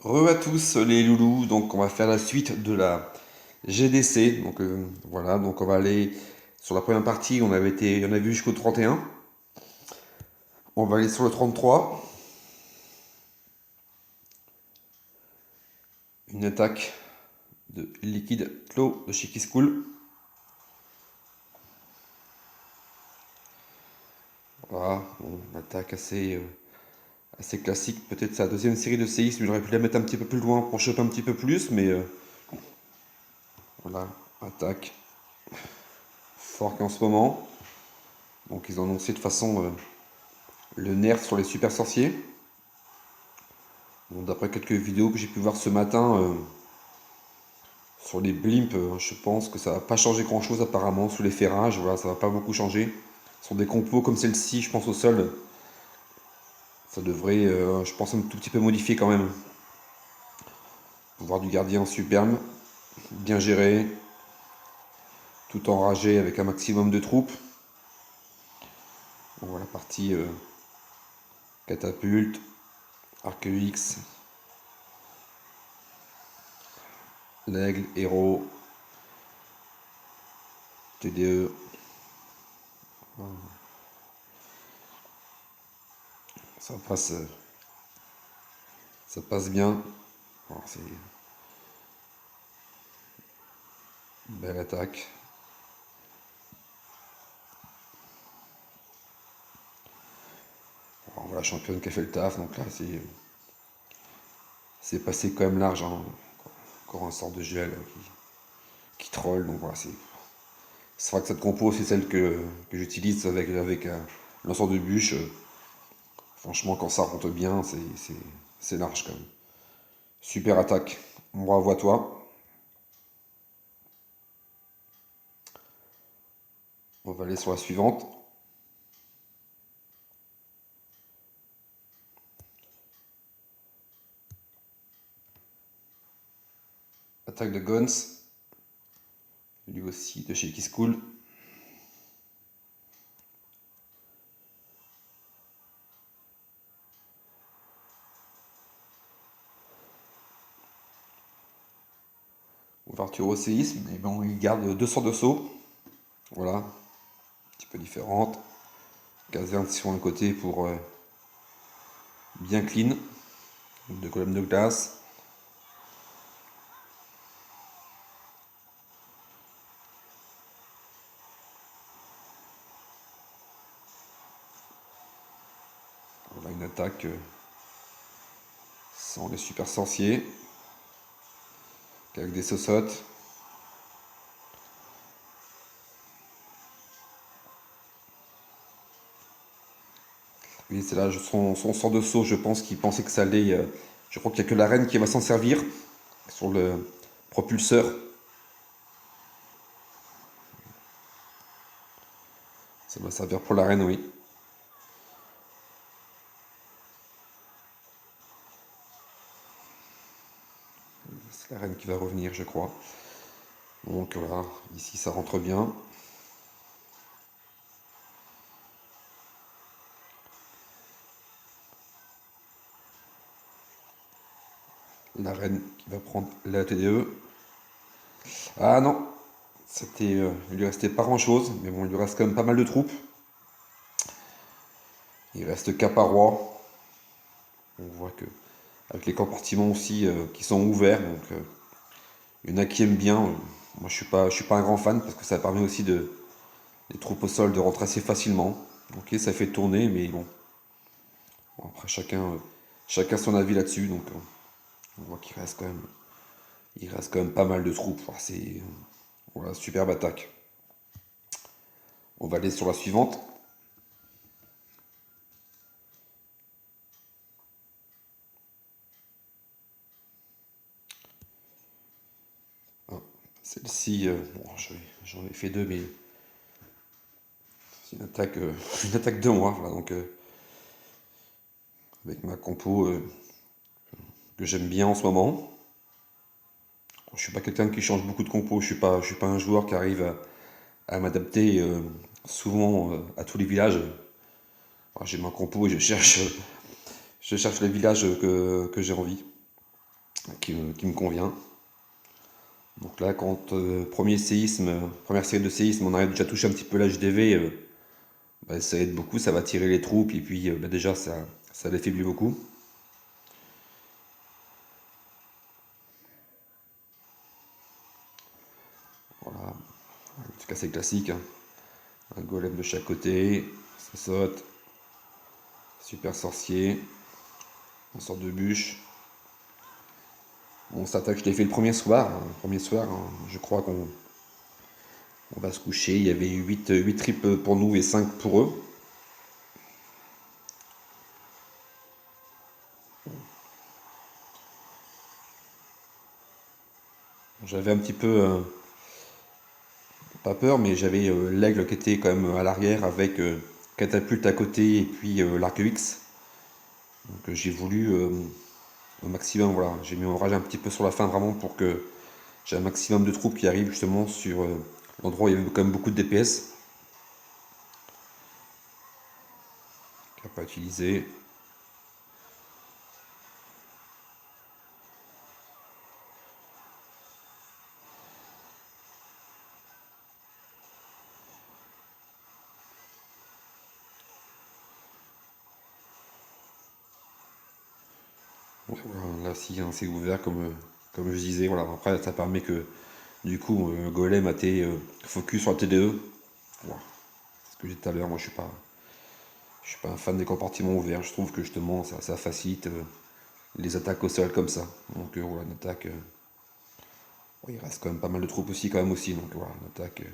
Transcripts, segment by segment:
Re à tous les loulous, donc on va faire la suite de la GDC. Donc voilà, donc on va aller sur la première partie, on a vu jusqu'au 31. On va aller sur le 33. Une attaque de liquide clos de chez School. Voilà, bon, une attaque assez classique. Peut-être sa deuxième série de séismes, j'aurais pu la mettre un petit peu plus loin pour choper un petit peu plus, mais voilà, attaque forte en ce moment. Donc ils ont annoncé de façon le nerf sur les super sorciers. Bon, d'après quelques vidéos que j'ai pu voir ce matin sur les blimps, je pense que ça va pas changer grand chose apparemment sous les ferrages. Voilà, ça va pas beaucoup changer. Sur des compos comme celle-ci, je pense au sol, ça devrait, je pense, un tout petit peu modifier quand même. Pouvoir du gardien superbe, bien géré, tout enragé avec un maximum de troupes. On voit la partie catapulte, arc X, l'aigle, héros, TDE. Ça passe, ça passe bien. Alors, c'est une belle attaque. Alors, voilà, championne qui a fait le taf, donc là c'est passé quand même large, hein. Encore un sort de gel qui troll, donc voilà, c'est vrai que cette compo c'est celle que j'utilise avec un lanceur de bûche. Franchement, quand ça rentre bien, c'est large quand même. Super attaque. Bravo à toi. On va aller sur la suivante. Attaque de Guns. Lui aussi de chez School. Ouverture au séisme. Et bon, il garde deux sorts de saut. Voilà. Un petit peu différente. Caserne sur un côté pour bien clean. Deux colonnes de glace. Voilà une attaque sans les super sorciers. Avec des sausottes. Oui, c'est là son sort de saut, je pense qu'il pensait que ça allait. Je crois qu'il n'y a que la reine qui va s'en servir sur le propulseur. Ça va servir pour la reine, oui. C'est la reine qui va revenir, je crois. Donc voilà, ici ça rentre bien. La reine qui va prendre la TDE. Ah non, il lui restait pas grand chose, mais bon, il lui reste quand même pas mal de troupes. Il reste Caparois. On voit que avec les compartiments aussi qui sont ouverts, donc il y en a qui aiment bien. Moi je suis pas un grand fan parce que ça permet aussi les troupes au sol de rentrer assez facilement. Ok, ça fait tourner, mais bon. Bon, après chacun son avis là-dessus, donc on voit il reste quand même pas mal de troupes. Enfin, voilà, superbe attaque. On va aller sur la suivante. Ah, celle-ci, bon, j'en ai fait deux, mais c'est une attaque de moi. Voilà, donc avec ma compo que j'aime bien en ce moment. Je suis pas quelqu'un qui change beaucoup de compos. Je suis pas un joueur qui arrive à m'adapter souvent à tous les villages. Alors, j'ai ma compo et je cherche les villages que j'ai envie. qui me convient. Donc là, quand premier séisme, première série de séismes, on a déjà touché un petit peu l'HDV, bah, ça aide beaucoup, ça va tirer les troupes et puis bah, déjà ça l'affaiblit beaucoup. Voilà, en tout cas c'est classique, hein. Un golem de chaque côté, ça saute, super sorcier, on sort de bûche. On s'attaque, je l'ai fait le premier soir, hein. Le premier soir, hein, je crois qu'on va se coucher. Il y avait 8 tripes pour nous et 5 pour eux. J'avais un petit peu, pas peur, mais j'avais l'aigle qui était quand même à l'arrière avec catapulte à côté et puis l'arc X. Donc j'ai voulu au maximum, voilà, j'ai mis mon rage un petit peu sur la fin vraiment pour que j'ai un maximum de troupes qui arrivent justement sur l'endroit où il y avait quand même beaucoup de DPS. Qui n'a pas utilisé. Ouais, voilà, là si hein, c'est ouvert comme je disais, voilà. Après ça permet que du coup Golem a été focus sur la TDE. Voilà. C'est ce que j'ai dit tout à l'heure, moi je suis pas un fan des compartiments ouverts, je trouve que justement ça facilite les attaques au sol comme ça. Donc voilà, une attaque. Ouais, il reste quand même pas mal de troupes aussi quand même aussi, donc voilà, une attaque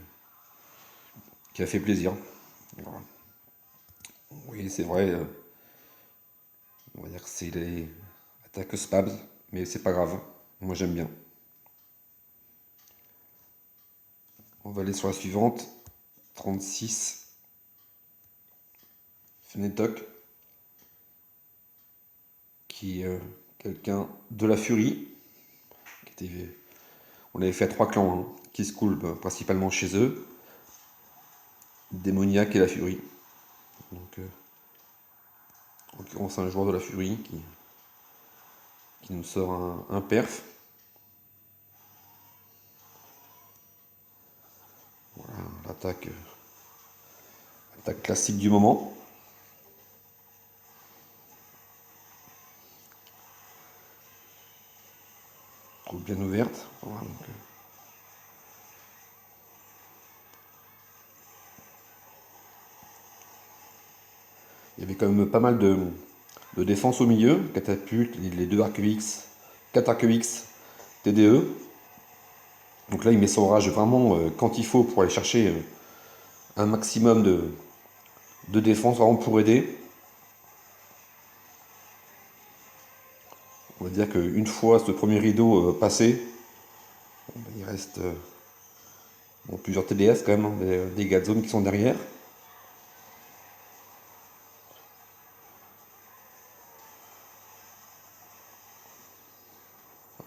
qui a fait plaisir. Voilà. Oui c'est vrai, on va dire que c'est les attaques spams, mais c'est pas grave. Moi j'aime bien. On va aller sur la suivante. 36. Fenetoc. Qui est quelqu'un de la Furie. Qui était, on avait fait 3 clans hein, qui se coulent principalement chez eux. Démoniaque et la Furie. Donc en l'occurrence un joueur de la Furie qui nous sort un perf. Voilà, l'attaque attaque classique du moment. Trouve bien ouverte. Voilà, donc, il y avait quand même pas mal de défense au milieu. Catapulte, les 2 arcs X, 4 arcs X, TDE. Donc là il met son rage vraiment quand il faut pour aller chercher un maximum de défense vraiment pour aider. On va dire qu'une fois ce premier rideau passé, bon, ben, il reste bon, plusieurs TDS quand même, hein, des dégâts de zone qui sont derrière.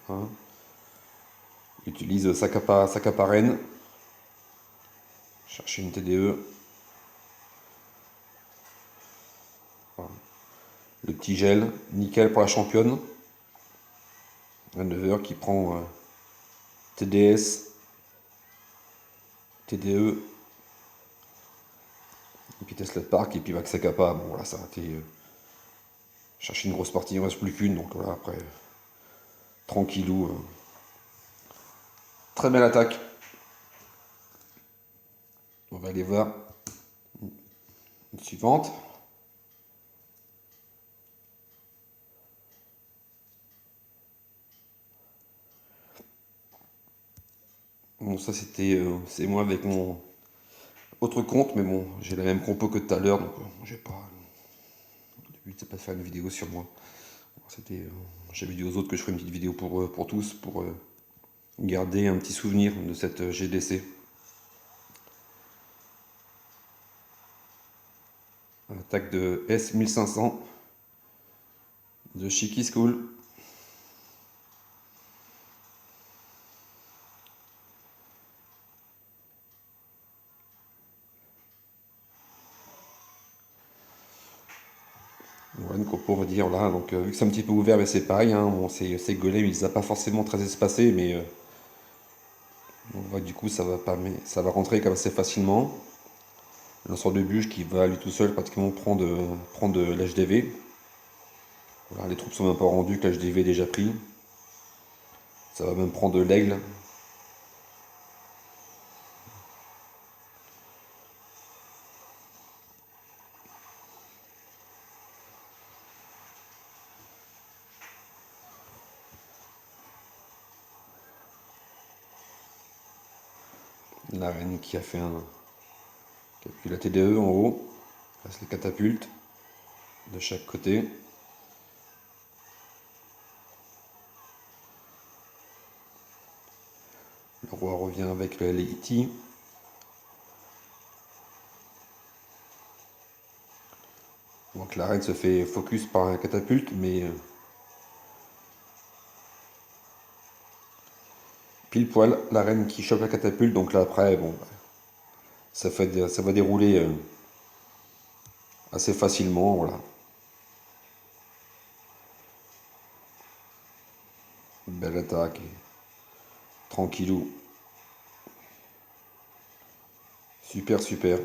Hein. Il utilise sa capa reine. Chercher une TDE. Voilà. Le petit gel, nickel pour la championne. Un 9h qui prend TDS, TDE, et puis Tesla Park, et puis Max Akapa. Bon voilà, ça a été chercher une grosse partie, il ne reste plus qu'une, donc voilà, après, tranquillou. Très belle attaque. On va aller voir une suivante. Bon, ça c'était c'est moi avec mon autre compte, mais bon, j'ai la même compo que tout à l'heure, donc j'ai pas. Le but c'est pas de faire une vidéo sur moi. C'était, j'avais dit aux autres que je ferais une petite vidéo pour tous, pour garder un petit souvenir de cette GDC. Attaque de S1500 de Shiki School. Voilà, une compo, on va dire, là. Donc, vu que c'est un petit peu ouvert, mais c'est pareil, hein, bon, ces golems, ils sont pas forcément très espacés, mais on voit que du coup, ça va pas, mais ça va rentrer comme assez facilement. Un sort de bûche qui va lui tout seul pratiquement prendre l'HDV. Voilà, les troupes sont même pas rendues, que l'HDV est déjà pris. Ça va même prendre l'aigle. La reine qui appuie la TDE en haut. Reste les catapultes de chaque côté. Le roi revient avec les iti. Donc la reine se fait focus par un catapulte, mais pile poil la reine qui chope la catapulte. Donc là après, bon, ça va dérouler assez facilement, voilà. Belle attaque, tranquillou. Super, super.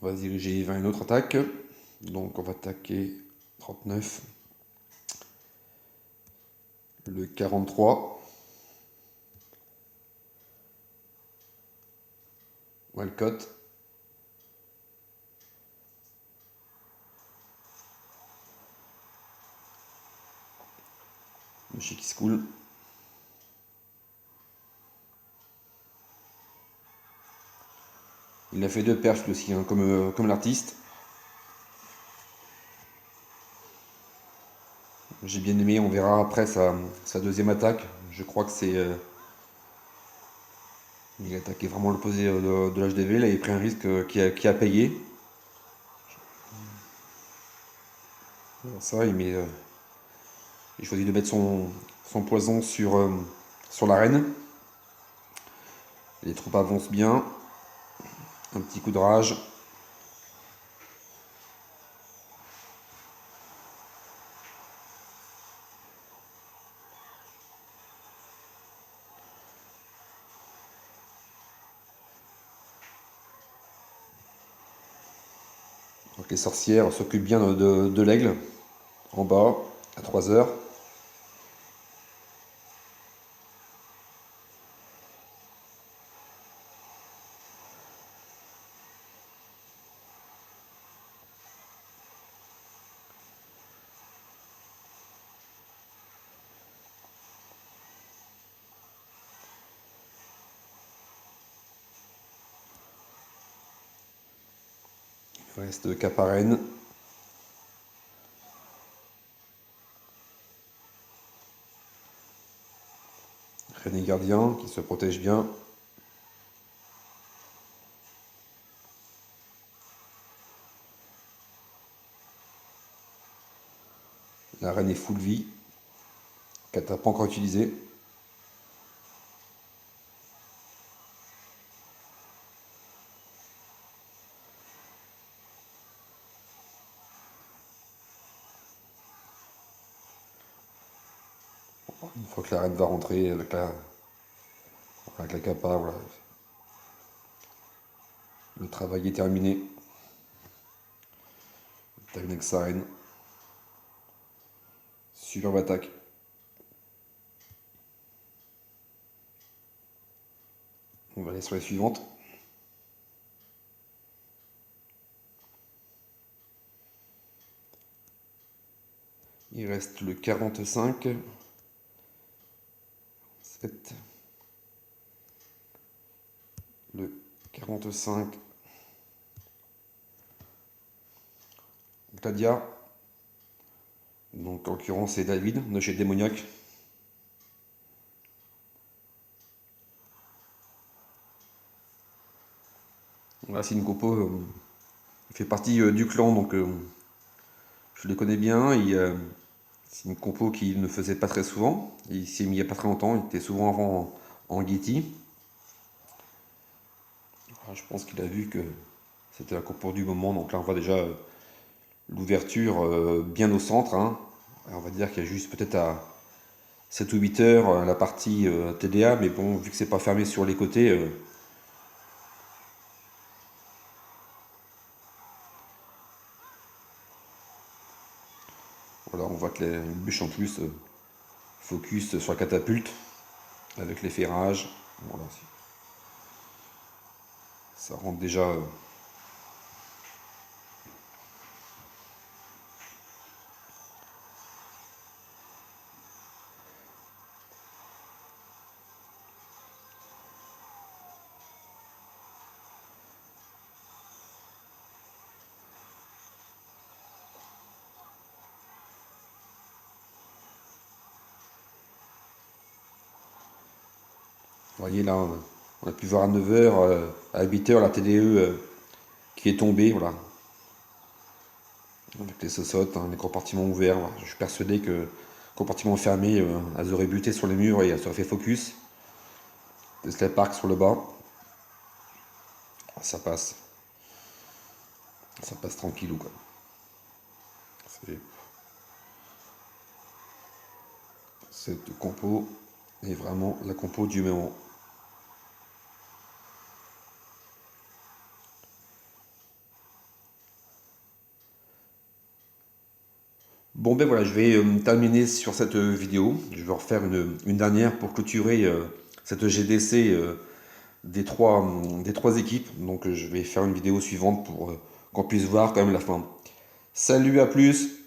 On va se diriger vers une autre attaque. Donc on va attaquer 39. Le 43. Walcott. Le Chic School. Il a fait deux perfs lui aussi, hein, comme l'artiste. J'ai bien aimé, on verra après sa deuxième attaque. Je crois que c'est. Il a attaqué vraiment l'opposé de l'HDV. Là, il a pris un risque qui a payé. Alors ça, il choisit de mettre son poison sur l'arène. Les troupes avancent bien. Un petit coup de rage. Donc les sorcières s'occupent bien de l'aigle. En bas, à 3 heures. Il reste Caparenne. René Gardien qui se protège bien. La reine est full vie. Kata pas encore utilisé. Une fois que la reine va rentrer avec la capa, voilà. Le travail est terminé. Avec sa reine. Superbe attaque. On va aller sur les suivantes. Il reste le 45. 7. Le 45. Claudia. Donc en l'occurrence c'est David de chez Démoniaque. Là c'est une compo. Il fait partie du clan donc je le connais bien. C'est une compo qu'il ne faisait pas très souvent. Il s'y est mis il n'y a pas très longtemps. Il était souvent avant en Getty. Je pense qu'il a vu que c'était la compo du moment. Donc là, on voit déjà l'ouverture bien au centre, hein. Alors, on va dire qu'il y a juste peut-être à 7 ou 8 heures la partie TDA. Mais bon, vu que c'est pas fermé sur les côtés, voilà, on voit que les bûches en plus focus sur la catapulte avec les ferrages. Voilà, ça rentre déjà. Vous voyez là, on a pu voir à 9 heures, à 8 heures la TDE qui est tombée, voilà, avec les sosotes, hein, les compartiments ouverts. Voilà. Je suis persuadé que compartiment fermé, elles auraient buté sur les murs et elles auraient fait focus. Tesla Park sur le bas, ça passe. Ça passe tranquillou quoi. C'est- Cette compo est vraiment la compo du moment. Bon ben voilà, je vais terminer sur cette vidéo. Je vais refaire une dernière pour clôturer cette GDC des trois équipes. Donc je vais faire une vidéo suivante pour qu'on puisse voir quand même la fin. Salut, à plus!